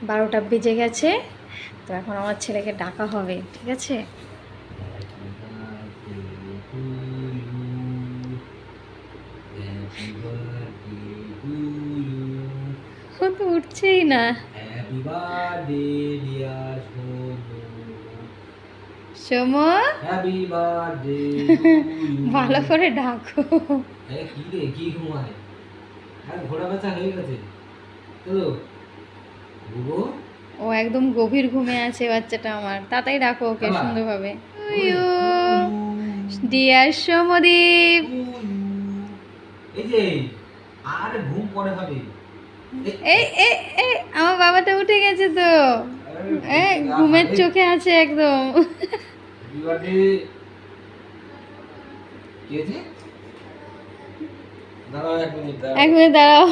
12টা বেজে গেছে, তো এখন আমার ছেলেকে ডাকা হবে, ঠিক আছে? ও তো উঠছেই না। সোমো, ভালো করে ডাকো। ও একদম গভীর ঘুমে আছে বাচ্চাটা আমার, তাড়াতাড়ি ডাকো ওকে সুন্দরভাবে। ডিয়ার সোমদীপ, এই এই এই আমার বাবাটা উঠে গেছে তো, ঘুমের চোখে আছে একদম। এক মিনিট দাঁড়াও।